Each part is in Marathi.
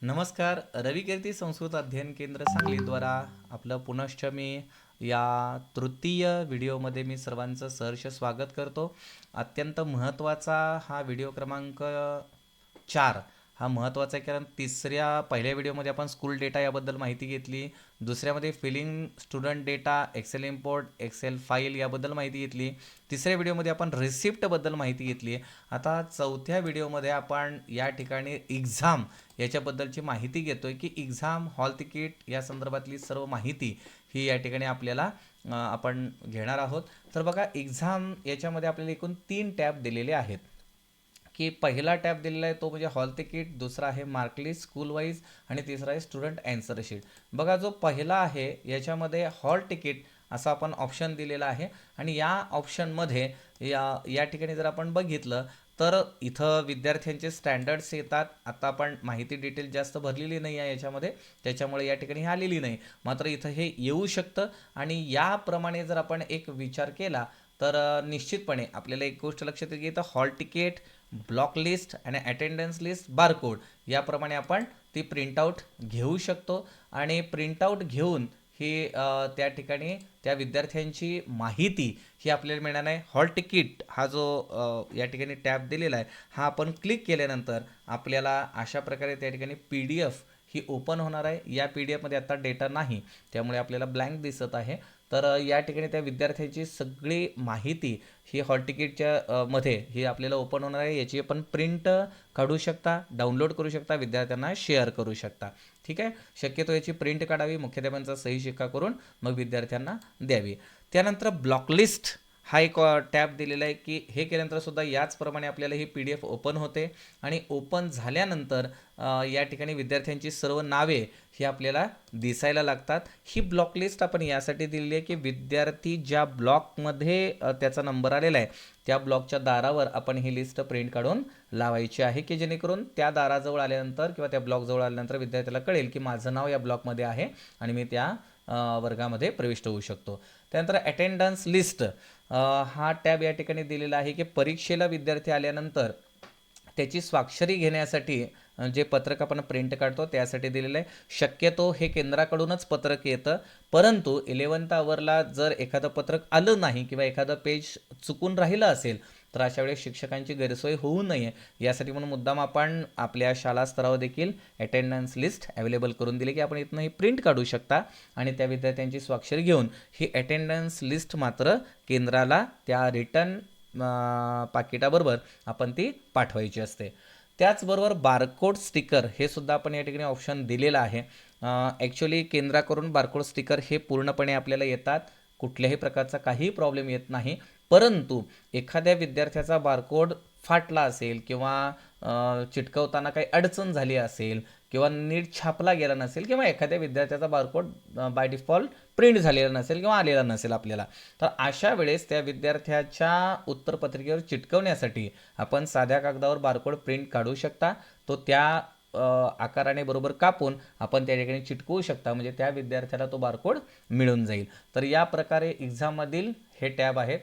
नमस्कार. रविकीर्ती संस्कृत अध्ययन केंद्र सांगलीद्वारा आपलं पुनश्च मी या तृतीय व्हिडिओमध्ये मी सर्वांचं सहर्ष स्वागत करतो. अत्यंत महत्त्वाचा हा व्हिडिओ क्रमांक 4 हा महत्त्वाचा आहे, कारण पहिल्या व्हिडिओमध्ये आपण स्कूल डेटा याबद्दल माहिती घेतली, दुसऱ्यामध्ये filling student data, excel import, excel file याबद्दल माहिती घेतली, तिसऱ्या व्हिडिओमध्ये आपण रिसिप्टबद्दल माहिती घेतली. आता चौथ्या व्हिडिओमध्ये आपण या ठिकाणी एक्झाम याच्याबद्दलची माहिती घेतोय की एक्झाम हॉल तिकीट या संदर्भातली सर्व माहिती ही या ठिकाणी आपल्याला आपण घेणार आहोत. तर बघा, एक्झाम याच्यामध्ये आपल्याला एकूण 3 टॅब दिलेले आहेत. की पहिला टॅब दिलेला आहे तो म्हणजे हॉल तिकीट, दुसरा आहे मार्कलिस्ट स्कूल वाईज आणि तिसरा आहे स्टुडंट अँसर शीट. बघा, जो पहिला आहे याच्यामध्ये हॉल तिकीट असा आपण ऑप्शन दिलेला आहे आणि या ऑप्शनमध्ये या ठिकाणी जर आपण बघितलं तर इथं विद्यार्थ्यांचे स्टँडर्ड्स येतात. आता आपण माहिती डिटेल जास्त भरलेली नाही आहे याच्यामध्ये, त्याच्यामुळे या ठिकाणी आलेली नाही. मात्र इथं हे येऊ शकतं आणि याप्रमाणे जर आपण एक विचार केला तर निश्चितपणे आपल्याला एक गोष्ट लक्षात येते की इथं हॉल तिकीट, ब्लॉक लिस्ट आणि अटेंडन्स लिस्ट, बारकोड याप्रमाणे आपण ती प्रिंटआउट घेऊ शकतो आणि प्रिंटआउट घेऊन ही त्या ठिकाणी त्या विद्यार्थ्यांची माहिती ही आपल्याला मिळणार आहे. हॉल तिकीट हा जो या ठिकाणी टॅब दिलेला आहे हा आपण क्लिक केल्यानंतर आपल्याला अशा प्रकारे त्या ठिकाणी PDF ही ओपन होणार आहे. या PDF मध्ये आता डेटा नाही, त्यामुळे आपल्याला ब्लँक दिसत आहे. तर या ठिकाणी त्या विद्यार्थ्याची सगळी माहिती ही हॉल तिकीटच्या मध्ये ही आपल्याला ओपन होणार आहे. याची आपण प्रिंट काढू शकता, डाउनलोड करू शकता, विद्यार्थ्यांना शेअर करू शकता. ठीक आहे. शक्यतो याची प्रिंट काढावी, मुख्याध्यापकांचा सही शिक्का करून मग विद्यार्थ्यांना द्यावी. त्यानंतर ब्लॉक लिस्ट हा एक टॅब दिलेला आहे की हे केल्यानंतर सुद्धा याचप्रमाणे आपल्याला ही PDF ओपन होते आणि ओपन झाल्यानंतर या ठिकाणी विद्यार्थ्यांची सर्व नावे ही आपल्याला दिसायला लागतात. ही ब्लॉक लिस्ट आपण यासाठी दिलेली आहे की विद्यार्थी ज्या ब्लॉकमध्ये त्याचा नंबर आलेला आहे त्या ब्लॉकच्या दारावर आपण ही लिस्ट प्रिंट काढून लावायची आहे, की जेणेकरून त्या दाराजवळ आल्यानंतर किंवा त्या ब्लॉकजवळ आल्यानंतर विद्यार्थ्याला कळेल की माझं नाव या ब्लॉकमध्ये आहे आणि मी त्या वर्गामध्ये प्रविष्ट होऊ शकतो. त्यानंतर अटेंडन्स लिस्ट हा टॅब या ठिकाणी दिलेला आहे की परीक्षेला विद्यार्थी आल्यानंतर त्याची स्वाक्षरी घेण्यासाठी जे पत्रक आपण प्रिंट काढतो त्यासाठी दिलेलं आहे. शक्यतो हे केंद्राकडूनच पत्रक येतं, परंतु 11th आवरला जर एखादं पत्रक आलं नाही किंवा एखादं पेज चुकून राहिलं असेल तर अशा वेळेस शिक्षकांची गैरसोय होऊ नये यासाठी म्हणून मुद्दाम आपण आपल्या शाळा स्तरावर देखील अटेंडन्स लिस्ट अवेलेबल करून दिली की आपण इथनं ही प्रिंट काढू शकता आणि त्या विद्यार्थ्यांची स्वाक्षरी घेऊन ही अटेंडन्स लिस्ट मात्र केंद्राला त्या रिटर्न पाकिटाबरोबर आपण ती पाठवायची असते. त्याचबरोबर बारकोड स्टिकर हे सुद्धा आपण या ठिकाणी ऑप्शन दिलेलं आहे. ॲक्च्युली केंद्राकडून बारकोड स्टिकर हे पूर्णपणे आपल्याला येतात, कुठल्याही प्रकारचा काही प्रॉब्लेम येत नाही. परंतु एखाद्या विद्यार्थ्याचा बारकोड फाटला असेल किंवा चिटकवताना काही अडचण झाली असेल किंवा नीट छापला गेला नसेल किंवा एखाद्या विद्यार्थ्याचा बारकोड बाय डिफॉल्ट प्रिंट झालेला नसेल किंवा आलेला नसेल आपल्याला, तर अशा वेळेस त्या विद्यार्थ्याच्या उत्तरपत्रिकेवर चिटकवण्यासाठी आपण साध्या कागदावर बारकोड प्रिंट काढू शकता. तो त्या आकाराने बरोबर कापून आपण त्या ठिकाणी चिटकवू शकता, म्हणजे त्या विद्यार्थ्याला तो बारकोड मिळून जाईल. तर या प्रकारे एक्झाममधील हे टॅब आहेत.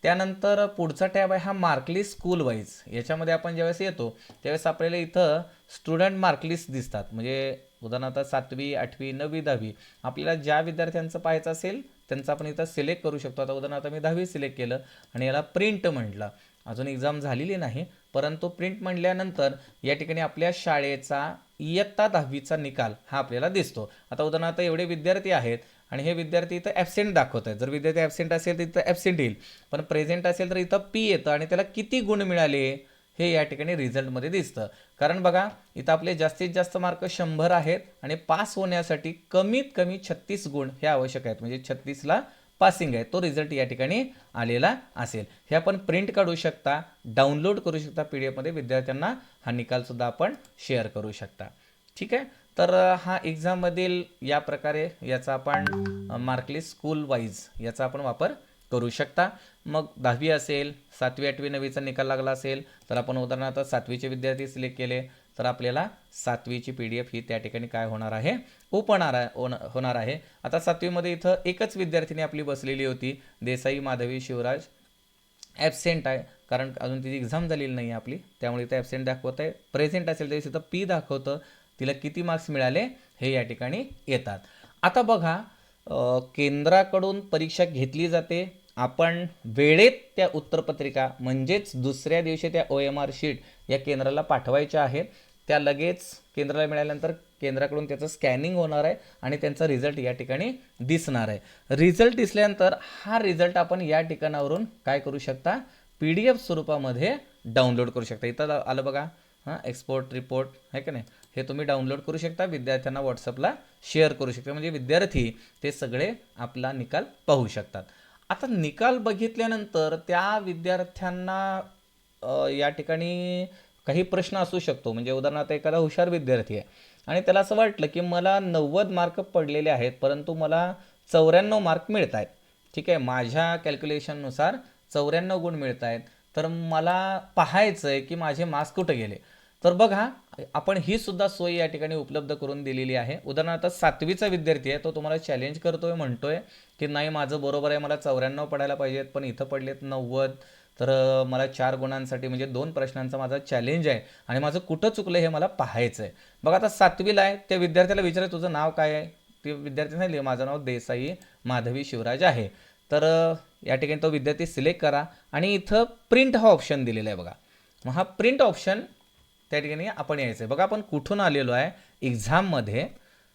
त्यानंतर पुढचा टॅब आहे हा मार्कलिस्ट स्कूल वाईज. याच्यामध्ये आपण ज्यावेळेस येतो त्यावेळेस आपल्याला इथं स्टुडंट मार्कलिस्ट दिसतात. म्हणजे उदाहरणार्थ 7वी, 8वी, 9वी, 10वी आपल्याला ज्या विद्यार्थ्यांचं पाहायचं असेल त्यांचं आपण इथं सिलेक्ट करू शकतो. आता उदाहरणार्थ मी 10वी सिलेक्ट केलं आणि याला प्रिंट म्हटलं. अजून एक्झाम झालेली नाही, परंतु प्रिंट म्हटल्यानंतर या ठिकाणी आपल्या शाळेचा इयत्ता 10वीचा निकाल हा आपल्याला दिसतो. आता उदाहरणार्थ एवढे विद्यार्थी आहेत आणि हे विद्यार्थी इथं ॲबसेंट दाखवत आहेत. जर विद्यार्थी ॲबसेंट असेल तर इथं ॲबसेंट येईल, पण प्रेझेंट असेल तर इथं P येतं आणि त्याला किती गुण मिळाले हे या ठिकाणी रिझल्टमध्ये दिसतं. कारण बघा, इथं आपले जास्तीत जास्त मार्क 100 आहेत आणि पास होण्यासाठी कमीत कमी 36 गुण हे आवश्यक आहेत. म्हणजे 36ला पासिंग आहे, तो रिझल्ट या ठिकाणी आलेला असेल. हे आपण प्रिंट काढू शकता, डाउनलोड करू शकता PDF मध्ये, विद्यार्थ्यांना हा निकालसुद्धा आपण शेअर करू शकता. ठीक आहे. तर हा एक्झाममधील या प्रकारे याचा आपण मार्कलिस्ट स्कूल वाईज याचा आपण वापर करू शकता. मग 10वी असेल, 7वी, 8वी, 9वीचा निकाल लागला असेल तर आपण उदाहरणार्थ 7वीचे विद्यार्थी सिलेक्ट केले तर आपल्याला 7वीची PDF ही त्या ठिकाणी काय होणार आहे, ओपन होणार आहे. आता 7वीमध्ये इथं एकच विद्यार्थिनी आपली बसलेली होती, देसाई माधवी शिवराज. ॲबसेंट आहे कारण अजून तिची एक्झाम झालेली नाही आपली, त्यामुळे इथं ॲबसेंट दाखवत आहे. प्रेझेंट असेल तर इथं P दाखवतं. तिला किती मार्क्स मिळाले हे या ठिकाणी येतात. आता बघा, केंद्राकडून परीक्षा घेतली जाते, आपण वेळेत त्या उत्तरपत्रिका म्हणजेच दुसऱ्या दिवशी त्या OMR शीट या केंद्राला पाठवायच्या आहेत. त्या लगेच केंद्राला मिळाल्यानंतर केंद्राकडून त्याचं स्कॅनिंग होणार आहे आणि त्यांचा रिझल्ट या ठिकाणी दिसणार आहे. रिझल्ट दिसल्यानंतर हा रिझल्ट आपण या ठिकाणावरून काय करू शकता, PDF स्वरूपामध्ये डाउनलोड करू शकता. इथं आलं बघा, एक्सपोर्ट रिपोर्ट आहे का नाही, हे तुम्ही डाउनलोड करू शकता, विद्यार्थ्यांना व्हॉट्सअपला शेअर करू शकता, म्हणजे विद्यार्थी ते सगळे आपला निकाल पाहू शकतात. आता निकाल बघितल्यानंतर त्या विद्यार्थ्यांना या ठिकाणी काही प्रश्न असू शकतो. म्हणजे उदाहरणार्थ एखादा हुशार विद्यार्थी आहे आणि त्याला असं वाटलं की मला 90 मार्क पडलेले आहेत परंतु मला 94 मार्क मिळत आहेत. ठीक आहे, माझ्या कॅल्क्युलेशननुसार 94 गुण मिळत आहेत, तर मला पाहायचं आहे की माझे मार्क्स कुठे गेले. तर बघा, आपण ही सुद्धा सोय या ठिकाणी उपलब्ध करून दिलेली आहे. उदाहरणार्थ 7वीचा विद्यार्थी आहे, तो तुम्हाला चॅलेंज करतोय, म्हणतोय की नाही माझं बरोबर आहे, मला 94 पडायला पाहिजेत पण इथं पडलेत 90, तर मला 4 गुणांसाठी म्हणजे 2 प्रश्नांचा माझा चॅलेंज आहे आणि माझं कुठं चुकलं हे मला पाहायचं आहे. बघा, आता 7वीला आहे, त्या विद्यार्थ्याला विचारायचं तुझं नाव काय आहे, ते विद्यार्थी सांगितले माझं नाव देसाई माधवी शिवराज आहे. तर या ठिकाणी तो विद्यार्थी सिलेक्ट करा आणि इथं प्रिंट हा ऑप्शन दिलेला आहे बघा. मग हा प्रिंट ऑप्शन त्या ठिकाणी आपण यायचं आहे. बघा, आपण कुठून आलेलो आहे, एक्झाममध्ये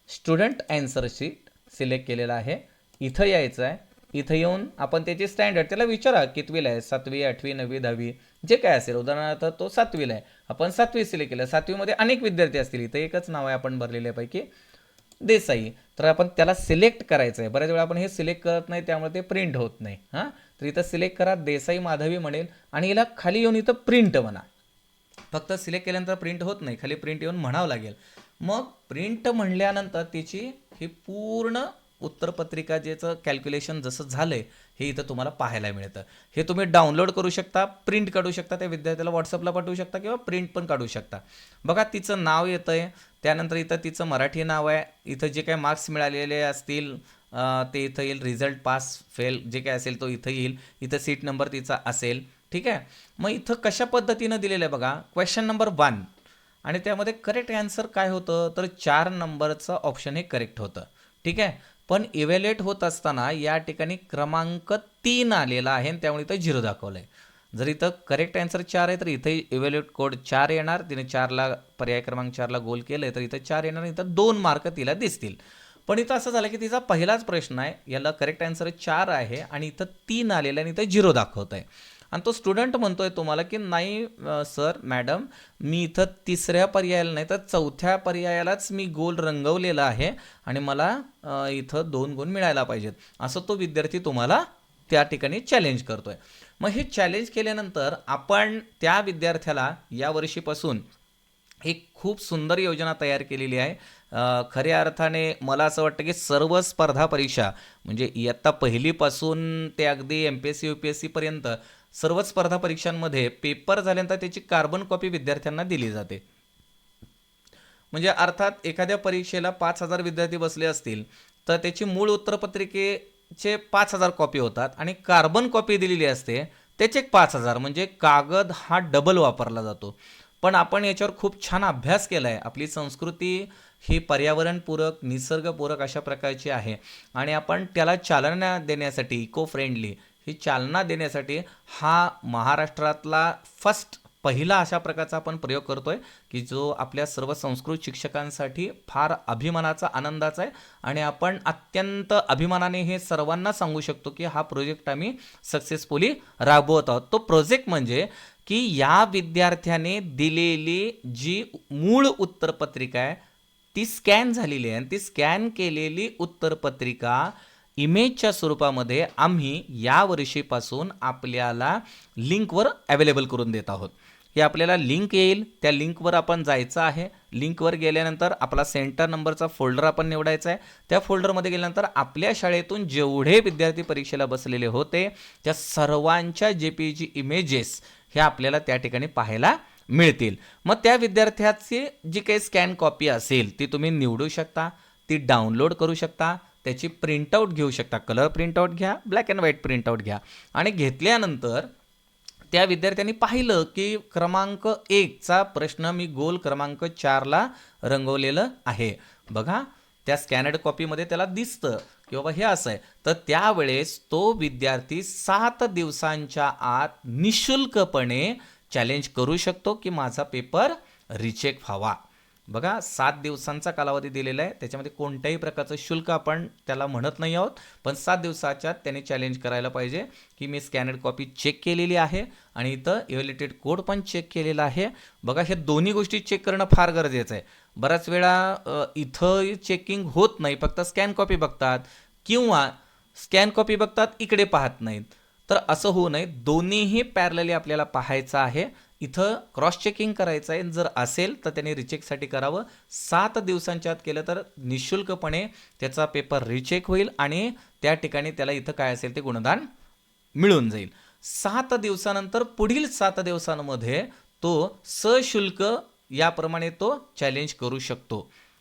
स्टुडंट ॲन्सर शीट सिलेक्ट केलेला आहे, इथं यायचं आहे. इथं येऊन आपण त्याची स्टँडर्ड त्याला विचारा कितवीला आहे, 7वी 8वी 9वी 10वी जे काय असेल. उदाहरणार्थ तो 7वीला आहे, आपण 7वी सिलेक्ट केलं. 7वीमध्ये अनेक विद्यार्थी असतील, इथं एकच नाव आहे आपण भरलेल्यापैकी देसाई, तर आपण त्याला सिलेक्ट करायचं आहे. बऱ्याच वेळा आपण हे सिलेक्ट करत नाही त्यामुळे ते प्रिंट होत नाही. तर इथं सिलेक्ट करा, देसाई माधवी म्हणेल आणि याला खाली येऊन इथं प्रिंट म्हणा. फक्त सिलेक्ट केल्यानंतर प्रिंट होत नाही, खाली प्रिंट येऊन म्हणावं लागेल. मग प्रिंट म्हणल्यानंतर त्याची ही पूर्ण उत्तरपत्रिका ज्याचं कॅल्क्युलेशन जसं झालंय हे इथं तुम्हाला पाहायला मिळतं. हे तुम्ही डाउनलोड करू शकता, प्रिंट काढू शकता, त्या विद्यार्थ्याला व्हॉट्सअपला पाठवू शकता किंवा प्रिंट पण काढू शकता. बघा, तिचं नाव येतं आहे, त्यानंतर इथं तिचं मराठी नाव आहे, इथं जे काही मार्क्स मिळालेले असतील ते इथं येईल, रिझल्ट पास फेल जे काय असेल तो इथं येईल, इथं सीट नंबर तिचा असेल. ठीक आहे, मग इथं कशा पद्धतीनं दिलेलं आहे बघा, क्वेश्चन नंबर 1 आणि त्यामध्ये करेक्ट आन्सर काय होतं, तर 4 नंबरचं ऑप्शन हे करेक्ट होतं. ठीक आहे, पण इव्हॅल्युएट होत असताना या ठिकाणी क्रमांक 3 आलेला आहे आणि त्यामुळे इथं 0 दाखवलं आहे. जर इथं करेक्ट आन्सर 4 आहे तर इथे इव्हॅल्युएट कोड 4 येणार, तिने 4ला पर्याय क्रमांक 4ला गोल केलं तर इथं 4 येणार, इथं 2 मार्क तिला दिसतील. पण इथं असं झालं की तिचा पहिलाच प्रश्न आहे, याला करेक्ट आन्सर 4 आहे आणि इथं 3 आलेलं आहे आणि इथं 0 दाखवत आहे. आणि तो स्टुडंट म्हणतोय तुम्हाला की नाही सर मॅडम, मी इथं 3ऱ्या पर्यायाला नाही तर 4थ्या पर्यायालाच मी गोल रंगवलेला आहे आणि मला इथं 2 गुण मिळायला पाहिजेत, असं तो विद्यार्थी तुम्हाला त्या ठिकाणी चॅलेंज करतोय. मग हे चॅलेंज केल्यानंतर आपण त्या विद्यार्थ्याला या वर्षीपासून एक खूप सुंदर योजना तयार केलेली आहे. खऱ्या अर्थाने मला असं वाटतं की सर्व स्पर्धा परीक्षा म्हणजे इयत्ता पहिलीपासून ते अगदी MPSC UPSC पर्यंत सर्व स्पर्धा परीक्षांमध्ये पेपर झाल्यानंतर त्याची कार्बन कॉपी विद्यार्थ्यांना दिली जाते. म्हणजे अर्थात एखाद्या परीक्षेला 5,000 विद्यार्थी बसले असतील तर त्याची मूळ उत्तरपत्रिकेचे 5,000 कॉपी होतात आणि कार्बन कॉपी दिलेली असते त्याचे 5,000, म्हणजे कागद हा डबल वापरला जातो. पण आपण याच्यावर खूप छान अभ्यास केला आहे. आपली संस्कृती ही पर्यावरणपूरक निसर्गपूरक अशा प्रकारची आहे आणि आपण त्याला चालना देण्यासाठी इको फ्रेंडली ही चालना देण्यासाठी हा महाराष्ट्रातला पहिला अशा प्रकारचा आपण प्रयोग करतोय की जो आपल्या सर्व संस्कृत शिक्षकांसाठी फार अभिमानाचा आनंदाचा आहे आणि आपण अत्यंत अभिमानाने हे सर्वांना सांगू शकतो की हा प्रोजेक्ट आम्ही सक्सेसफुली राबवत आहोत. तो प्रोजेक्ट म्हणजे की या विद्यार्थ्याने दिलेली जी मूळ उत्तरपत्रिका आहे ती स्कॅन झालेली आहे आणि ती स्कॅन केलेली उत्तरपत्रिका इमेजच्या स्वरूपामध्ये आम्ही या वर्षीपासून आपल्याला लिंकवर अवेलेबल करून देत आहोत. हे आपल्याला लिंक येईल, त्या लिंकवर आपण जायचं आहे. लिंकवर गेल्यानंतर आपला सेंटर नंबरचा फोल्डर आपण निवडायचा आहे. त्या फोल्डरमध्ये गेल्यानंतर आपल्या शाळेतून जेवढे विद्यार्थी परीक्षेला बसलेले होते त्या सर्वांच्या JPG इमेजेस हे आपल्याला त्या ठिकाणी पाहायला मिळतील. मग त्या विद्यार्थ्याची जी काही स्कॅन कॉपी असेल ती तुम्ही निवडू शकता, ती डाउनलोड करू शकता, त्याची प्रिंटआउट घेऊ शकता. कलर प्रिंटआउट घ्या, ब्लॅक अँड व्हाईट प्रिंटआउट घ्या आणि घेतल्यानंतर त्या विद्यार्थ्यांनी पाहिलं की क्रमांक 1 चा प्रश्न मी गोल क्रमांक 4 ला रंगवलेलं आहे. बघा त्या स्कॅनर्ड कॉपीमध्ये त्याला दिसतं की बाबा हे असं आहे. तर त्यावेळेस तो विद्यार्थी 7 दिवसांच्या आत निशुल्कपणे चॅलेंज करू शकतो की माझा पेपर रिचेक व्हावा. बघा 7 दिवसांचा कालावधी दिलेला आहे. त्याच्यामध्ये कोणत्याही प्रकारचं शुल्क आपण त्याला म्हणत नाही आहोत. पण 7 दिवसाच्या आत त्याने चॅलेंज करायला पाहिजे की मी स्कॅनर्ड कॉपी चेक केलेली आहे आणि इथं इव्हॅल्युएटेड कोड पण चेक केलेला आहे. बघा हे दोन्ही गोष्टी चेक करणं फार गरजेचं आहे. बऱ्याच वेळा इथं चेकिंग होत नाही, फक्त स्कॅन कॉपी बघतात किंवा स्कॅन कॉपी बघतात इकडे पाहत नाहीत. तर असं होऊ नये. दोन्हीही पॅरलली आपल्याला पाहायचं आहे. इथं क्रॉस चेकिंग करायचं आहे. जर असेल तर त्याने रिचेकसाठी करावं. 7 दिवसांच्या आत केलं तर निशुल्कपणे त्याचा पेपर रिचेक होईल आणि त्या ठिकाणी त्याला इथं काय असेल ते गुणदान मिळून जाईल. 7 दिवसानंतर पुढील 7 दिवसांमध्ये तो सशुल्क याप्रमाणे तो चॅलेंज करू शकतो.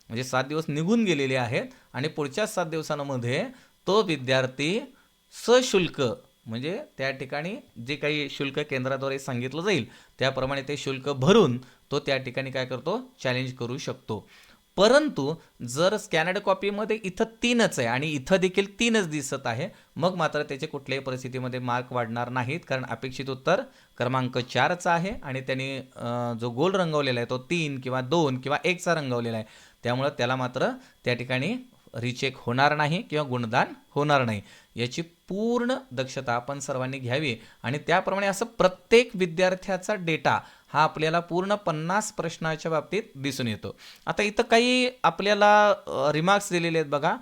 म्हणजे 7 दिवस निघून गेलेले आहेत आणि पुढच्या 7 दिवसांमध्ये तो विद्यार्थी सशुल्क म्हणजे त्या ठिकाणी जे काही शुल्क केंद्राद्वारे सांगितलं जाईल त्याप्रमाणे ते शुल्क भरून तो त्या ठिकाणी काय करतो चॅलेंज करू शकतो. परंतु जर स्कॅनर्ड कॉपीमध्ये इथं 3च आहे आणि इथं देखील 3च दिसत आहे, मग मात्र त्याचे कुठल्याही परिस्थितीमध्ये मार्क वाढणार नाहीत, कारण अपेक्षित उत्तर क्रमांक 4चा आहे आणि त्यांनी जो गोल रंगवलेला आहे तो 3 किंवा 2 किंवा 1चा रंगवलेला आहे. त्यामुळं त्याला मात्र त्या ठिकाणी रिचेक होणार नाही किंवा गुणदान होणार नाही. याची पूर्ण दक्षता आपण सर्वांनी घ्यावी आणि त्याप्रमाणे असं प्रत्येक विद्यार्थ्याचा डेटा हा आपल्याला पूर्ण 50 प्रश्नाच्या बाबतीत दिसून येतो. आता इथं काही आपल्याला रिमार्क्स दिलेले आहेत बघा.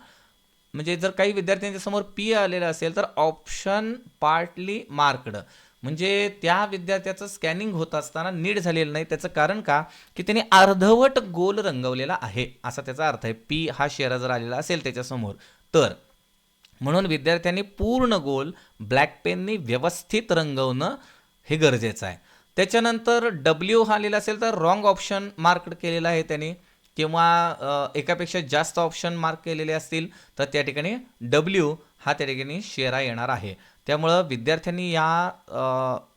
म्हणजे जर काही विद्यार्थ्यांच्या समोर पी आलेलं असेल तर ऑप्शन पार्टली मार्क्ड, म्हणजे त्या विद्यार्थ्याचं स्कॅनिंग होत असताना नीट झालेलं नाही. त्याचं कारण का की त्याने अर्धवट गोल रंगवलेला आहे असा त्याचा अर्थ आहे. पी हा शेरा जर आलेला असेल त्याच्यासमोर तर म्हणून विद्यार्थ्यांनी पूर्ण गोल ब्लॅक पेननी व्यवस्थित रंगवणं हे गरजेचं आहे. त्याच्यानंतर डब्ल्यू हा आलेला असेल तर रॉंग ऑप्शन मार्क केलेला आहे त्याने किंवा एकापेक्षा जास्त ऑप्शन मार्क केलेले असतील तर त्या ठिकाणी डब्ल्यू हा त्या ठिकाणी शेरा येणार आहे. त्यामुळं विद्यार्थ्यांनी या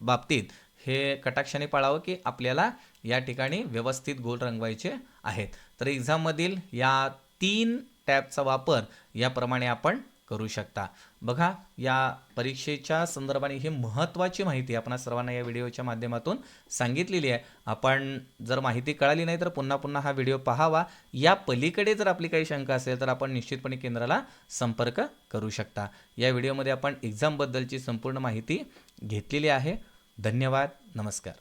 बाबतीत हे कटाक्षाने पाळावं की आपल्याला या ठिकाणी व्यवस्थित गोल रंगवायचे आहेत. तर एक्झाममधील या 3 टॅबचा वापर याप्रमाणे आपण करू शकता. बघा या परीक्षेच्या संदर्भाने ही महत्त्वाची माहिती आपण सर्वांना या व्हिडिओच्या माध्यमातून सांगितलेली आहे. आपण जर माहिती कळाली नाही तर पुन्हा पुन्हा हा व्हिडिओ पाहावा. या पलीकडे जर आपली काही शंका असेल तर आपण निश्चितपणे केंद्राला संपर्क करू शकता. या व्हिडिओमध्ये आपण एक्झामबद्दलची संपूर्ण माहिती घेतलेली आहे. धन्यवाद. नमस्कार.